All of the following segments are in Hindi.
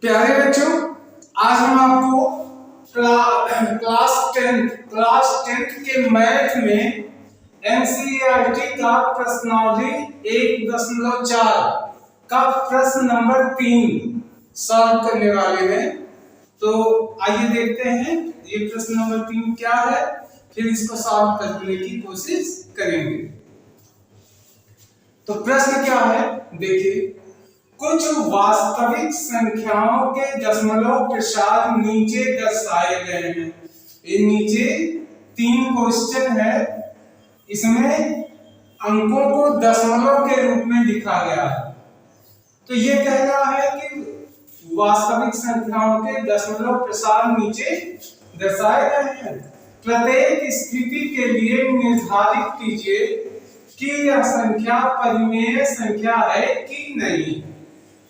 प्यारे बच्चों, आज हम आपको क्लास 10 के मैथ में एनसीईआरटी का प्रश्नावली 1.4 का प्रश्न नंबर 3 सॉल्व करने वाले हैं। तो आइए देखते हैं ये प्रश्न नंबर 3 क्या है, फिर इसको सॉल्व करने की कोशिश करेंगे। तो प्रश्न क्या है, देखिए, कुछ वास्तविक संख्याओं के दशमलव प्रसाद नीचे दर्शाए गए हैं। ये नीचे 3 क्वेश्चन है, इसमें अंकों को दशमलव के रूप में लिखा गया है। तो ये कह रहा है कि वास्तविक संख्याओं के दशमलव प्रसाद नीचे दर्शाए गए हैं। प्रत्येक स्थिति के लिए निर्धारित कीजिए कि यह संख्या परिमेय संख्या है कि नहीं।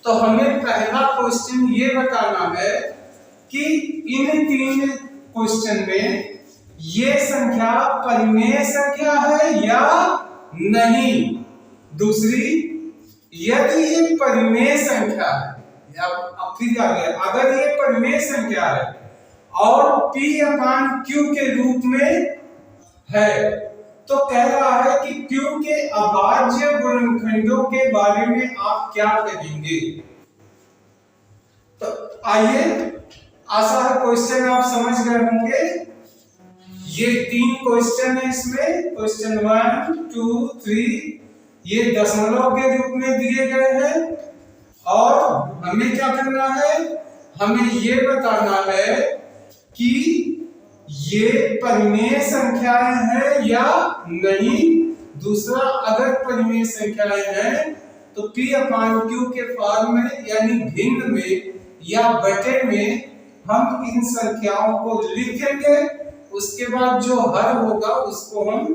तो हमें पहला क्वेश्चन ये बताना है कि इन 3 क्वेश्चन में ये संख्या परिमेय संख्या है या नहीं। दूसरी, यदि ये परिमेय संख्या है, अब फिर आ गया, अगर ये परिमेय संख्या है और P/Q के रूप में है, तो कह रहा है कि Q के अभाज्य गुणनखंडों के बारे में आप क्या करेंगे। तो आइए, आशा है क्वेश्चन आप समझ गए होंगे। ये 3 क्वेश्चन है, इसमें क्वेश्चन 1, 2, 3 ये दशमलव के रूप में दिए गए हैं और हमें क्या करना है, हमें ये बताना है कि ये परिमेय संख्याएं हैं या नहीं। दूसरा, अगर परिमेय संख्याएं हैं तो P/Q के फॉर्म में यानी भिन्न में या बटे में हम इन संख्याओं को लिखेंगे। उसके बाद जो हर होगा उसको हम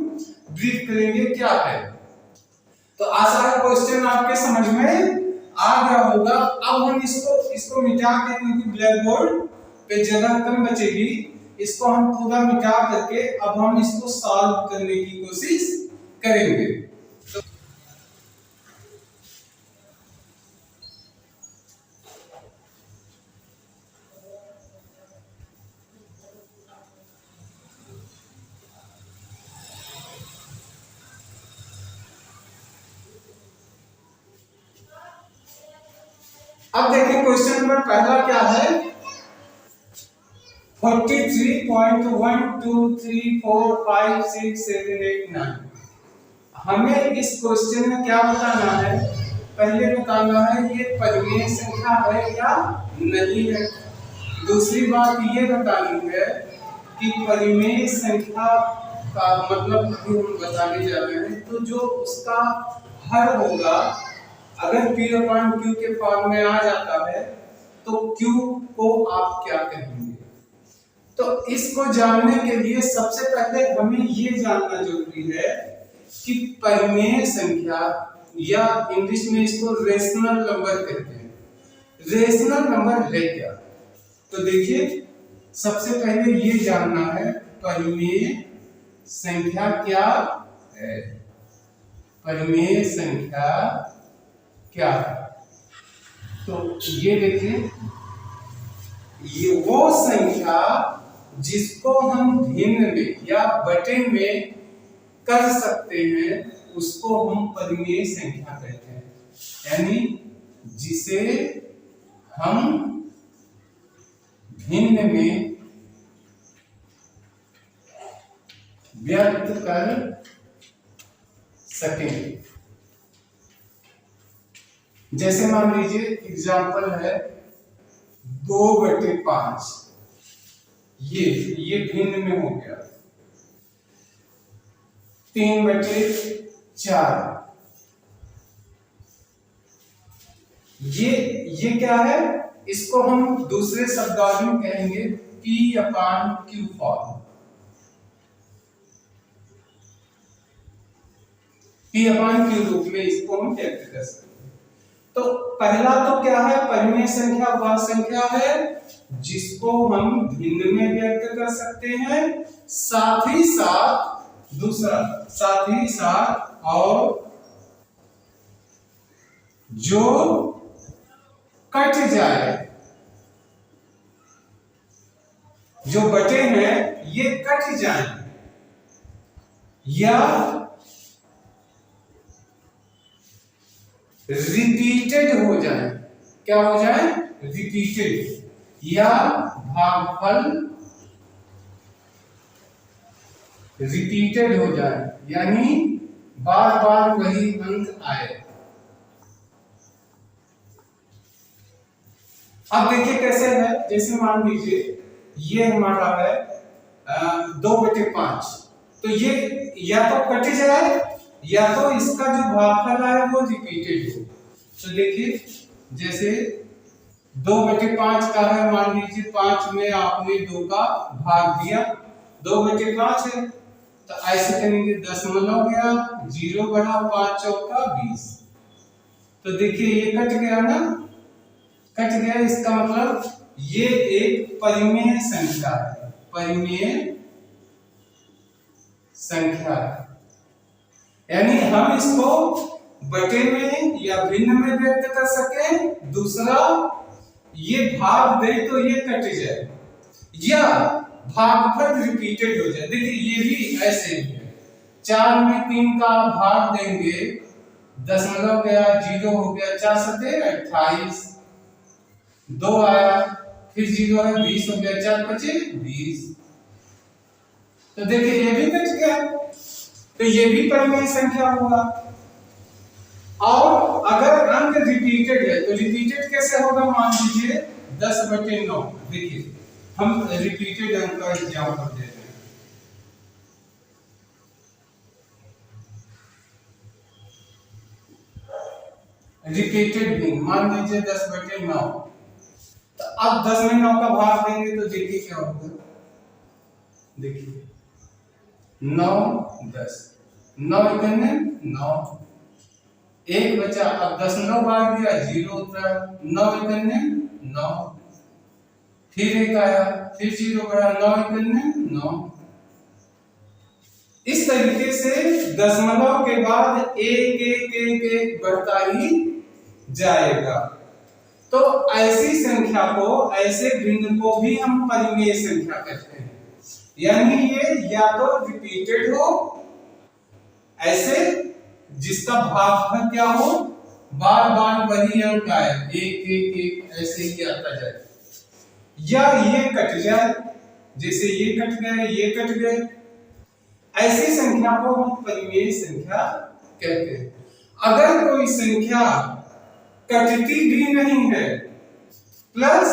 ब्रीफ करेंगे क्या है। तो आशा है क्वेश्चन आपके समझ में आ गया होगा। अब हम इसको मिटा के, क्योंकि ब्लैक बोर्ड पे जगह कम बचेगी, इसको हम पूरा मिटा करके अब हम इसको सॉल्व करने की कोशिश करेंगे। अब देखिए क्वेश्चन नंबर पहला क्या है, 43.123456789। हमें इस क्वेश्चन में क्या बताना है, पहले बताना है ये परिमेय संख्या है या नहीं है। दूसरी बात ये बतानी है कि परिमेय संख्या का मतलब हम बताने जा रहे हैं, तो जो उसका हर होगा, अगर P/Q के फॉर्म में आ जाता है तो Q को आप क्या कहेंगे। तो इसको जानने के लिए सबसे पहले हमें ये जानना जरूरी है कि परिमेय संख्या, या इंग्लिश में इसको रेशनल नंबर कहते हैं, रेशनल नंबर है क्या। तो देखिए, सबसे पहले ये जानना है परिमेय संख्या क्या है। परिमेय संख्या क्या है, तो ये देखिए, ये वो संख्या जिसको हम भिन्न में या बटे में कर सकते हैं उसको हम परिमेय संख्या कहते हैं। यानी जिसे हम भिन्न में व्यक्त कर सकें। जैसे मान लीजिए एग्जाम्पल है 2/5, ये भिन्न में हो गया। 3/4, ये क्या है, इसको हम दूसरे शब्दावली में कहेंगे P/Q फॉर्म। P/Q रूप में इसको हम व्यक्त कर सकते हैं। तो पहला तो क्या है, परिमेय संख्या वह संख्या है जिसको हम भिन्न में व्यक्त कर सकते हैं, साथ ही साथ दूसरा, साथ ही साथ और जो कट जाए जो बटे हैं ये कट जाएं या रिपीटेड हो जाए। क्या हो जाए? रिपीटेड। या भागफल रिपीटेड हो जाए, यानी बार बार वही अंक आए। अब देखिए कैसे है, जैसे मान लीजिए ये हमारा है 2/5, तो ये या तो कट जाए या तो इसका जो भागफल है वो रिपीटेड हो। तो देखिए जैसे 2/5 का है, मान लीजिए 5 में आपने 2 का भाग दिया, 2/5 है, तो ऐसे करेंगे 10 गया, 0 बढ़ा, 5 चौका 20। तो देखिए ये कट गया ना, कट गया, इसका मतलब ये एक परिमेय संख्या है, परिमेय संख्या है। यानी हम इसको बटे में या भिन्न में व्यक्त कर सके, दूसरा ये भाग दे तो ये कट जाए, या भागफल रिपीटेड हो जाए। देखिए ये भी ऐसे ही है, 4 में 3 का भाग देंगे, 10 गया, 0 हो गया, 4 सते 28, 2 आया, फिर 0 है, 20 हो गया, 4 बचे 20। तो देखिए ये भी कट गया, तो ये भी परिमेय संख्या हुआ। और अगर अंक रिपीटेड है तो रिपीटेड कैसे होगा? मान लीजिए 10/9, देखिए हम रिपीटेड अंक का एग्जांपल देते हैं। रिपीटेड भी मान लीजिए 10/9, तो अब 10 में 9 का भाग देंगे तो देखिए क्या होगा। देखिए 9 10, 9 इकन्ने 9, 1 बचा, अब 10 9 भाग दिया, 0 उतरा, 9 इकन्ने 9, फिर 1 आया, फिर 0 बढ़ा, 9 इकन्ने 9। इस तरीके से दशमलव के बाद एक एक एक एक बढ़ता ही जाएगा। तो ऐसी संख्या को, ऐसे भिन्न को भी हम परिमेय संख्या कहते हैं। यानी ये या तो रिपीटेड हो, ऐसे जिसका भागफल क्या हो, बार बार वही अंक आए, एक एक एक ऐसे ही आता जाए, या ये कट जाए, जैसे ये कट गए, ये कट गए। ऐसी संख्या को हम परिमेय संख्या कहते हैं। अगर कोई संख्या कटती भी नहीं है प्लस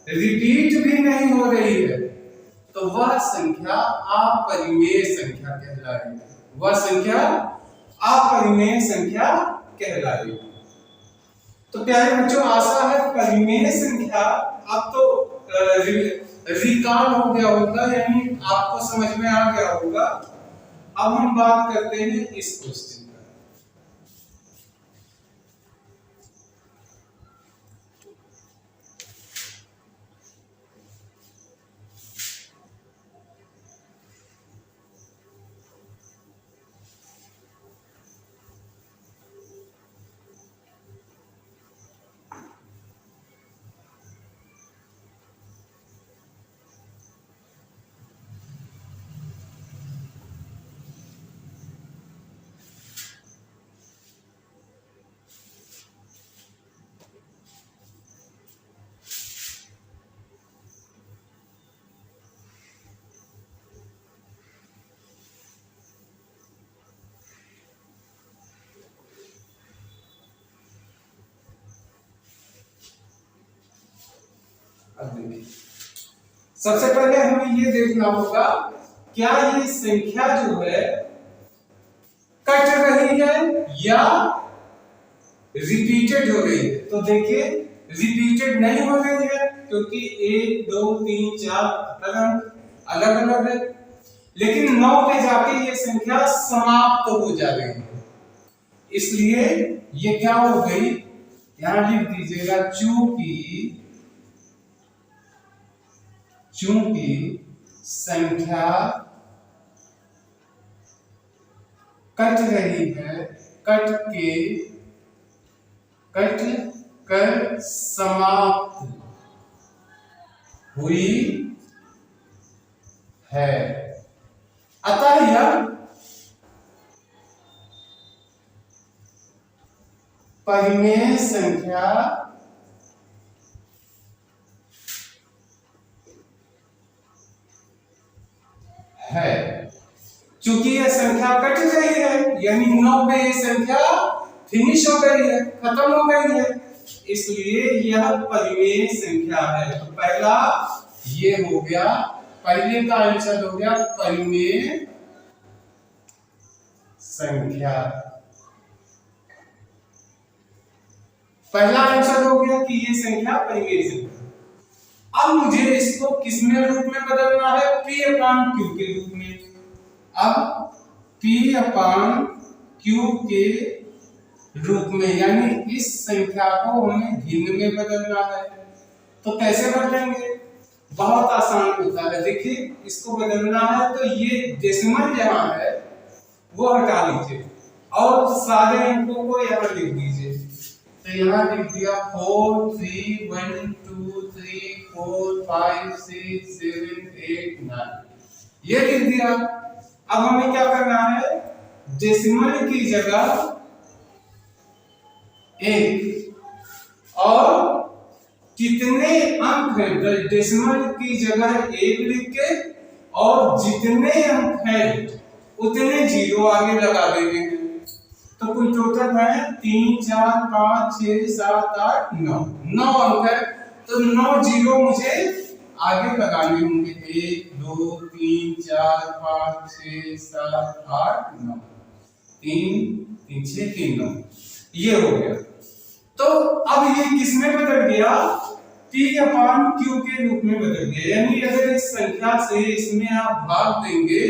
रिपीट भी नहीं हो रही है, तो वह संख्या अपरिमेय संख्या कहलाएगी। वह संख्या अपरिमेय संख्या कहलाएगी। तो प्यारे बच्चों, आशा है परिमेय संख्या अब तो रिकॉल हो गया होगा, यानी आपको समझ में आ गया होगा। अब हम बात करते हैं इस क्वेश्चन का। अब देखिए, सबसे पहले हमें ये देखना होगा क्या ये संख्या जो है कट रही है या रिपीटेड हो रही है। तो देखिए रिपीटेड नहीं हो रही है क्योंकि 1 2 3 4 अलग अलग है, लेकिन 9 पे जाके ये संख्या समाप्त हो जा रही है, इसलिए ये क्या हो गई, यहां लिख दीजिएगा, चूंकि संख्या कट रही है, कट कर समाप्त हुई है। अतः यह परिमेय संख्या है। चूंकि यह संख्या कट गई है, यानी 9 पे ये संख्या फिनिश हो गई है, खत्म हो गई है, इसलिए यह परिमेय संख्या है। तो पहला ये हो गया, पहले का आंसर हो गया परिमेय संख्या। पहला आंसर हो गया कि ये संख्या परिमेय संख्या। अब मुझे इसको किसमें रूप में बदलना है? P अपान Q के रूप में। अब P अपान Q के रूप में, यानी इस संख्या को हमें भिन्न में बदलना है। तो कैसे बदलेंगे? बहुत आसान होता है। देखिए, इसको बदलना है तो ये डेसिमल जहां है वो हटा लीजिए और सारे अंकों को यहाँ लिख दीजिए। तो यहाँ लिख दिया 4 3 1 2 3 4 5 6 7 8 9, ये लिख दिया। अब हमें क्या करना है? डेसिमल की जगह 1 और कितने अंक हैं, डेसिमल की जगह 1 लिख के और जितने अंक हैं उतने जीरो आगे लगा देंगे। तो कुल टोटल है 3 4 5 6 7 8 9, 9 अंक है। तो 9 जीरो मुझे आगे लगाने होंगे। 1 2 3 4 5 6 7 8 9, 3 3 6 3 9, ये हो गया। तो अब ये किसमें बदल गया? P अपान Q के रूप में बदल गया। यानी अगर इस संख्या से इसमें आप भाग देंगे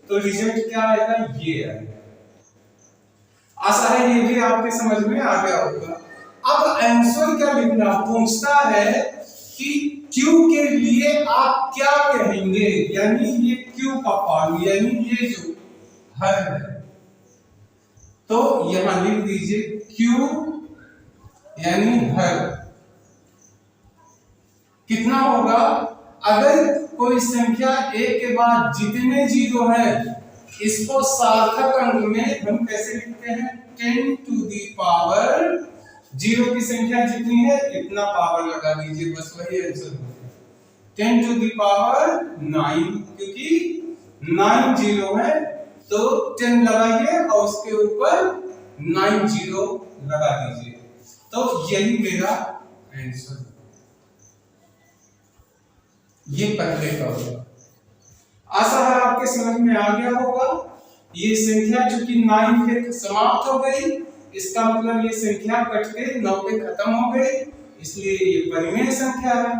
तो रिजल्ट क्या आएगा? ये आएगा। आशा है ये भी आपके समझ में आ गया होगा। अब आंसर क्या लिखना? पूछता है कि Q के लिए आप क्या कहेंगे, यानी ये Q का फॉर्म, यानी ये जो हर है, तो यहां लिख दीजिए Q यानी हर कितना होगा? अगर कोई संख्या एक के बाद जितने जीरो है इसको सार्थक अंक में हम कैसे लिखते हैं? 10 टू दी पावर, जीरो की संख्या जितनी है इतना पावर लगा दीजिए, बस वही आंसर होगा। 10 टू दी पावर 9, क्योंकि 9 जीरो है तो 10 लगाइए और उसके ऊपर 9 जीरो लगा दीजिए। तो यही मेरा आंसर, ये पहले का होगा। आशा है आपके समझ में आ गया होगा। ये संख्या चूंकि 9 पे समाप्त हो गई, इसका मतलब ये संख्या कट के 9 पे खत्म हो गई, इसलिए ये परिमेय संख्या है।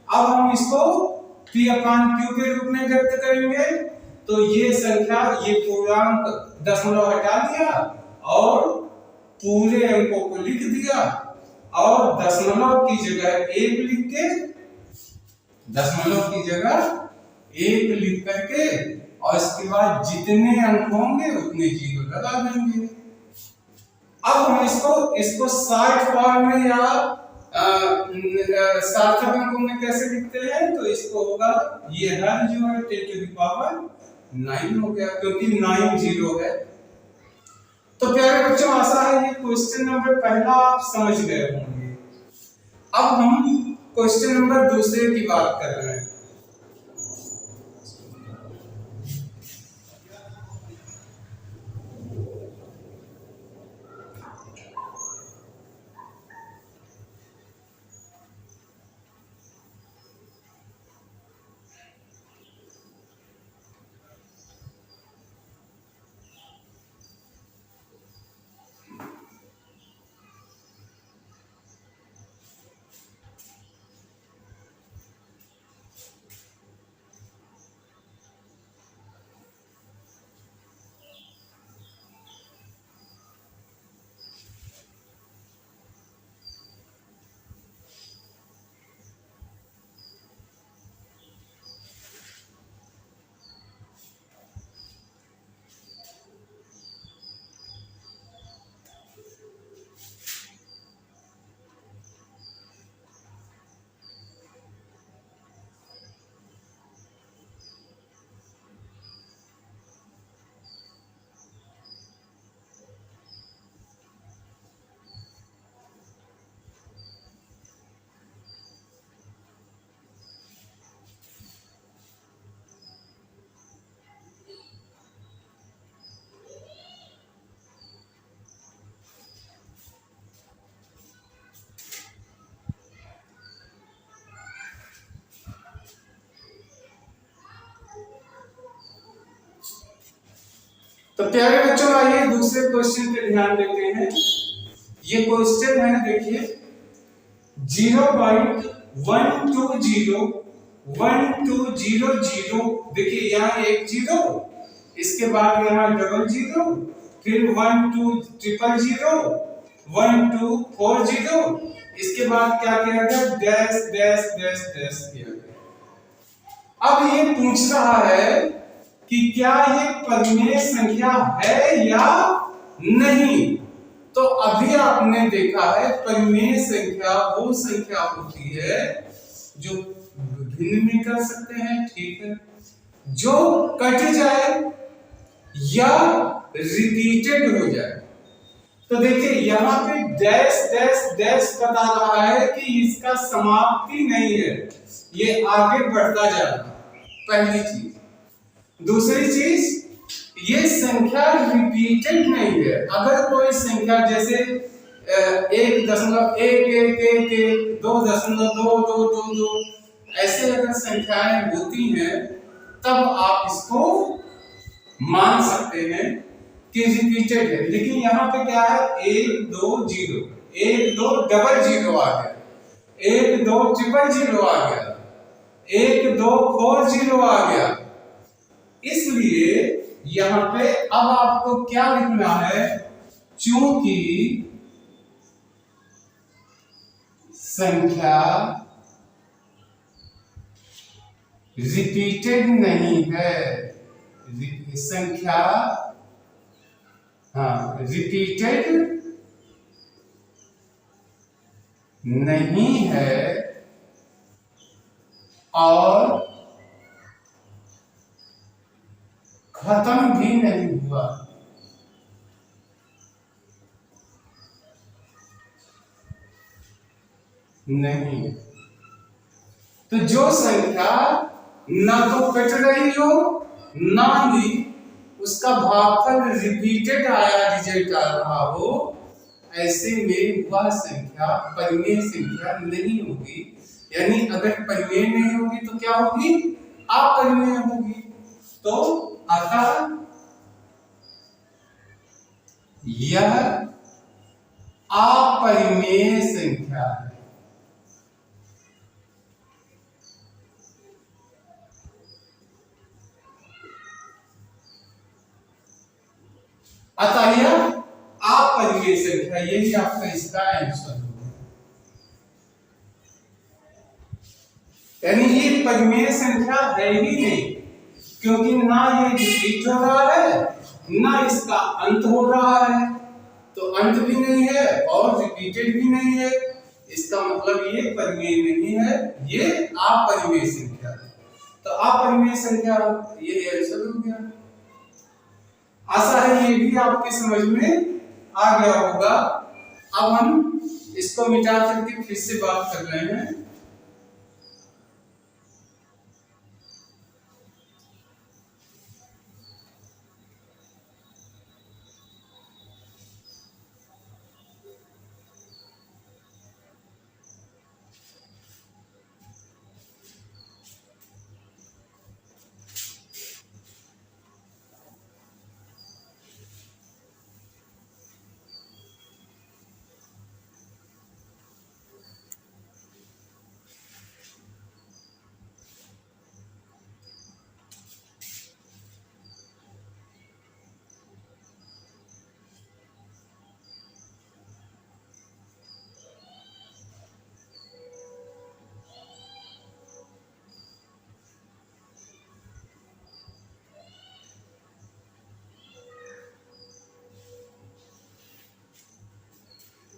अब हम इसको P अपान Q के रूप में व्यक्त करेंगे। तो ये संख्या, ये पूर्णांक दशमलव हटा दिया और पूरे अंकों को लिख दिया और दशमलव की जगह 1 लिख के, दशमलव की जगह 1 लिख करके और इसके बाद जितने अंक होंगे उतने जीरो लगा देंगे। अब हम इसको 60 फॉर्म में या सार्थक अंकों में कैसे लिखते हैं? तो इसको होगा, ये हर जो है 10 टू द पावर 9 हो गया, क्योंकि 9 जीरो है। तो प्यारे बच्चों, आशा है ये क्वेश्चन नंबर पहला आप समझ गए होंगे। अब हम क्वेश्चन नंबर दूसरे की बात कर रहे हैं। तो प्यारे बच्चों आइए दूसरे क्वेश्चन पे ध्यान देते हैं। ये क्वेश्चन है, देखिए 0.120 देखिए यहाँ एक जीरो, इसके बाद यहाँ डबल जीरो, फिर 1200 इसके बाद क्या किया गया, डैश डैश डैश डैश किया गया। अब ये पूछ रहा है कि क्या ये परिमेय संख्या है या नहीं। तो अभी आपने देखा है परिमेय संख्या वो संख्या होती है जो भिन्न में कर सकते हैं, ठीक है, जो कट जाए या रिपीटेड हो जाए। तो देखिए यहाँ पे डैश डैश डैश बता रहा है कि इसका समाप्ति नहीं है, ये आगे बढ़ता जा रहा है, पहली चीज। दूसरी चीज, ये संख्या रिपीटेड नहीं है। अगर कोई संख्या जैसे 1.111 2.2222 ऐसे अगर संख्याएं होती हैं तब आप इसको मान सकते हैं कि रिपीटेड है। लेकिन यहाँ पे क्या है, 1 2 0, 1 2 डबल जीरो आ गया, 1 2 ट्रिपल जीरो आ गया, 1 2 4 0 आ गया। इसलिए यहाँ पे अब आपको क्या लिखना है, चूंकि संख्या रिपीटेड नहीं है, संख्या रिपीटेड नहीं है और खत्म भी नहीं हुआ। नहीं, तो जो संख्या ना तो कट रही हो ना ही उसका भागफल रिपीटेड आया, रिजल्ट आ रहा हो, ऐसे में वह संख्या परिमेय संख्या नहीं होगी। यानी अगर परिमेय नहीं होगी तो क्या होगी, अपरिमेय होगी। तो अतः यह अपरिमेय संख्या है। अतः यह अपरिमेय संख्या, यही आपका इसका आंसर होगा। यानी ये परिमेय संख्या है ही नहीं, क्योंकि ना ये रिपीट हो रहा है ना इसका अंत हो रहा है। तो अंत भी नहीं है और रिपीटेड भी नहीं है, इसका मतलब ये परिमेय नहीं है, ये अपरिमेय संख्या है। तो अपरिमेय संख्या ये आंसर हो गया। आशा है ये भी आपके समझ में आ गया होगा। अब हम इसको मिटा करके फिर से बात कर रहे हैं।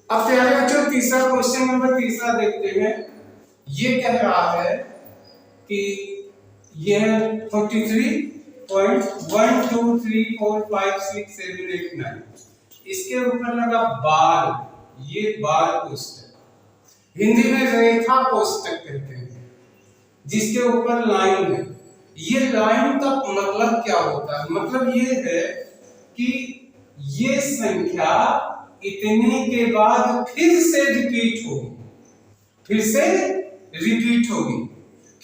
अब प्यारे बच्चों तीसरा क्वेश्चन नंबर तीसरा देखते हैं। ये कह रहा है कि यह 43.123456789 इसके ऊपर लगा बार, ये बार कोष्टक, हिंदी में रेखा कोष्टक कहते हैं, जिसके ऊपर लाइन है। ये लाइन का मतलब क्या होता है, मतलब ये है कि ये संख्या इतने के बाद फिर से रिपीट होगी, फिर से रिपीट होगी,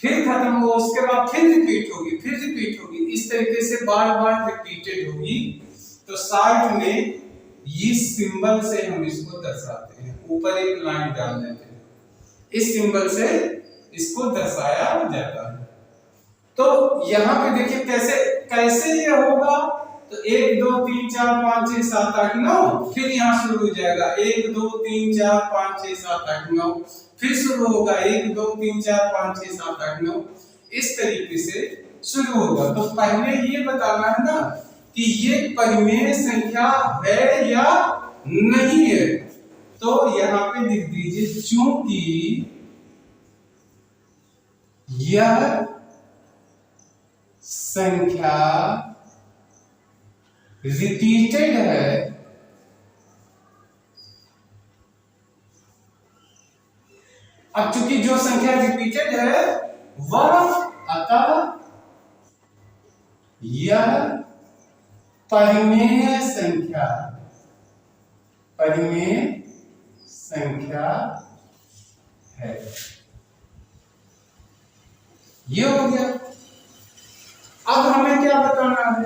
फिर खत्म हो, उसके बाद फिर रिपीट होगी, फिर रिपीट होगी, इस तरीके से बार बार रिपीटेड होगी। तो 60 में इस सिंबल से हम इसको दर्शाते हैं, ऊपर एक लाइन डाल देते हैं, इस सिंबल से इसको दर्शाया जाता है। तो यहाँ पे देखिए कैसे कैसे ये होगा, तो 1 2 3 4 5 6 7 8 9, फिर यहाँ शुरू हो जाएगा 1 2 3 4 5 6 7 8 9, फिर शुरू होगा 1 2 3 4 5 6 7 8 9, इस तरीके से शुरू होगा। तो पहले ये बताना है ना कि ये परिमेय संख्या है या नहीं है। तो यहाँ पे लिख दीजिए चूंकि यह संख्या रिपीटेड है, अब चूंकि जो संख्या रिपीटेड है वह, अतः यह परिमेय संख्या है। ये हो गया। अब हमें क्या बताना है,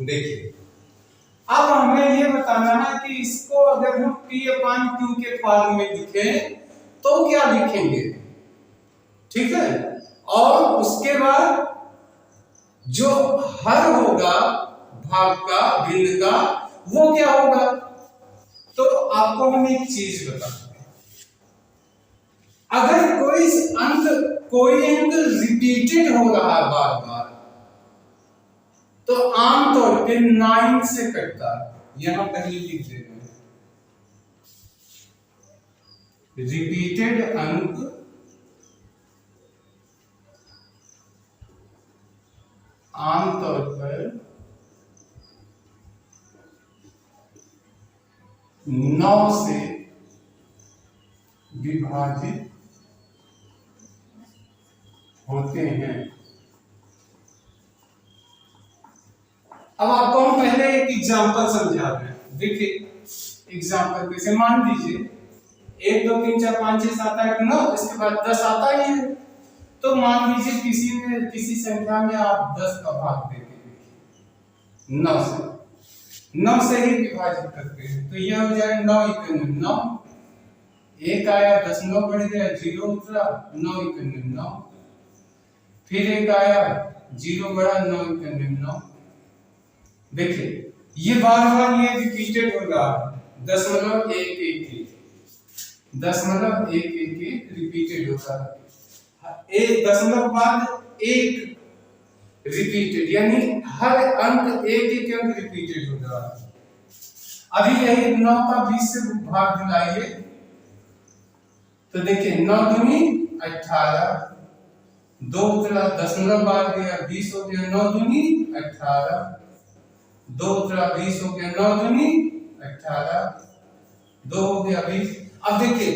देखिए अब हमें ये बताना है कि इसको अगर हम P/Q के फॉर्म में लिखें तो क्या लिखेंगे, ठीक है। और उसके बाद जो हर होगा भाग का, भिन्न का, वो क्या होगा। तो आपको हम एक चीज बताते हैं, अगर कोई अंक रिपीटेड हो रहा है बार बार, तो आमतौर पे 9 से कटता है। यहां पहले लिख देते हैं, रिपीटेड अंक आमतौर पर 9 से विभाजित होते हैं। अब आपको हम पहले एक एग्जांपल समझा रहे हैं। देखिए एग्जांपल कैसे, मान लीजिए 1 2 3 4 5 6 7 8 9, इसके बाद 10 आता ही है। तो मान लीजिए किसी संख्या में आप 10 का भाग देके देखिए 9 से ही विभाजित करते हैं, तो यह हो जाएगा 9 × 9, 1 आया 10 9 बढ़ गया, 0 उतरा 9 × 9, फिर 1 आया 0 बढ़ा 9 × 9। देखिए ये बार बार ये रिपीटेड हो रहा है, 0.111 रिपीटेड होता है, एक दशमलव बाद 1 रिपीटेड, यानी हर अंक एक अंक रिपीटेड हो रहा है। अभी यही 9 का 20 से भाग दिलाइए, तो देखिए 9 दूनी 18, 2 उतरा दशमलव बाद गया 20 हो गया, 9 दूनी 18, 2 उतरा 20 हो गया, 9 दूनी 18, 2 हो गया 20। अब देखिए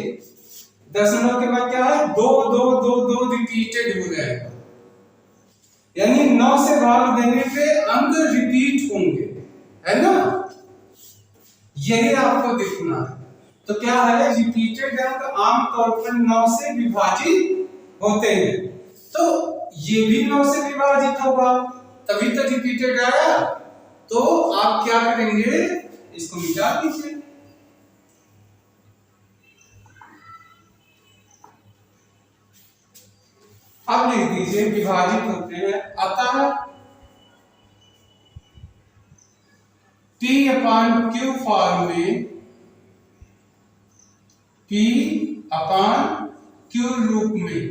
दशमलव के बाद क्या है, 2 2 2 2 रिपीटेड हो जाएगा, यानी 9 से भाग देने पे अंक रिपीट होंगे, है ना। यही आपको देखना है। तो क्या है, रिपीटेड अंक आमतौर पर 9 से विभाजित होते हैं, तो ये भी 9 से विभाजित होगा, तभी तो रिपीटेड आया। तो आप क्या करेंगे, इसको मिटा दीजिए। अब लिख दीजिए विभाजित होते हैं, अतः P/Q फॉर्म में P/Q रूप में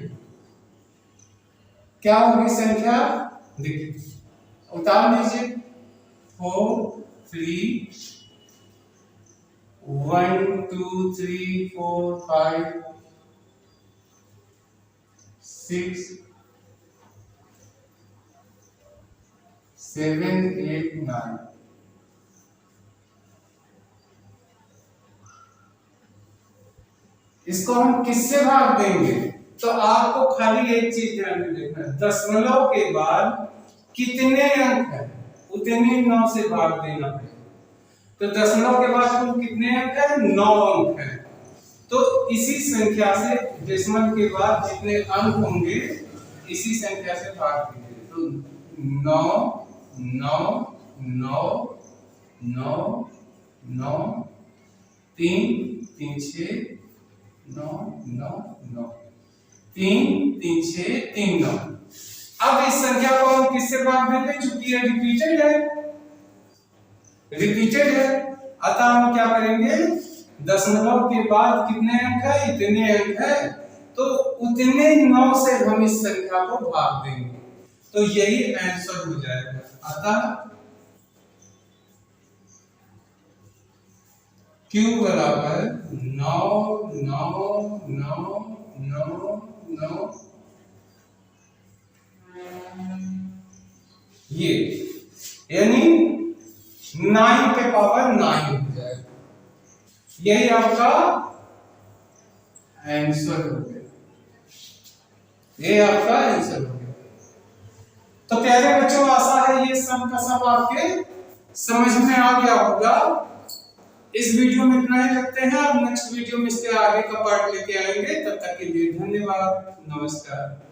क्या होगी संख्या, देखिए उतार लीजिए, 4 3 1 2 3 4 5 6 7 8 9। इसको हम किससे भाग देंगे, तो आपको खाली एक चीज ध्यान में देखना है, दशमलव के बाद कितने अंक हैं उतने 9 से भाग देना है। तो दशमलव के बाद कुल कितने अंक है, 9 अंक है। तो इसी संख्या से डेसिमल के बाद जितने अंक होंगे इसी संख्या से भाग दीजिए। तो 9 9 9 9 9 3 3 6 9 9 9 3 3 6 3 9। अब इस संख्या को हम किससे भाग देंगे, चूंकि ये रिपीटेड है अतः हम क्या करेंगे, दशमलव के बाद कितने अंक है, इतने अंक है, तो उतने 9 से हम इस संख्या को भाग देंगे, तो यही आंसर हो जाएगा। अतः Q बराबर 9 9 9 9 9 ये, यानी 9 के पावर 9 हो जाएगा। यही आपका आंसर हो गया, ये आपका आंसर हो गया। तो प्यारे बच्चों, आशा है ये सम का सब आपके समझ में आ गया होगा। इस वीडियो में इतना ही रखते हैं, और नेक्स्ट वीडियो में इसके आगे का पार्ट लेके आएंगे। तब तक के लिए धन्यवाद, नमस्कार।